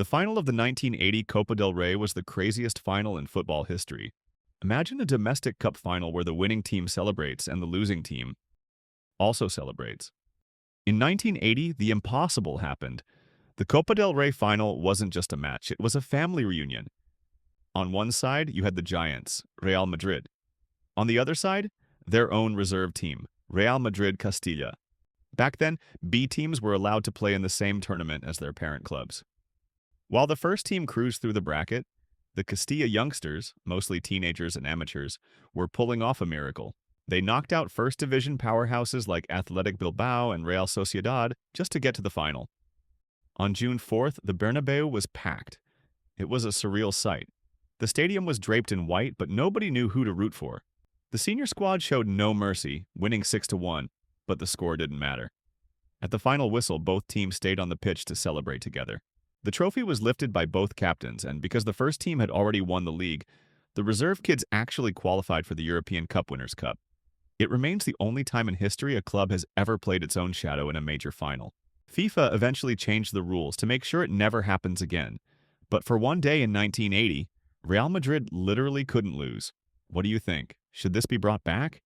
The final of the 1980 Copa del Rey was the craziest final in football history. Imagine a domestic cup final where the winning team celebrates and the losing team also celebrates. In 1980, the impossible happened. The Copa del Rey final wasn't just a match, it was a family reunion. On one side, you had the giants, Real Madrid. On the other side, their own reserve team, Real Madrid Castilla. Back then, B teams were allowed to play in the same tournament as their parent clubs. While the first team cruised through the bracket, the Castilla youngsters, mostly teenagers and amateurs, were pulling off a miracle. They knocked out first division powerhouses like Athletic Bilbao and Real Sociedad just to get to the final. On June 4th, the Bernabeu was packed. It was a surreal sight. The stadium was draped in white, but nobody knew who to root for. The senior squad showed no mercy, winning 6-1, but the score didn't matter. At the final whistle, both teams stayed on the pitch to celebrate together. The trophy was lifted by both captains, and because the first team had already won the league, the reserve kids actually qualified for the European Cup Winners' Cup. It remains the only time in history a club has ever played its own shadow in a major final. FIFA eventually changed the rules to make sure it never happens again. But for one day in 1980, Real Madrid literally couldn't lose. What do you think? Should this be brought back?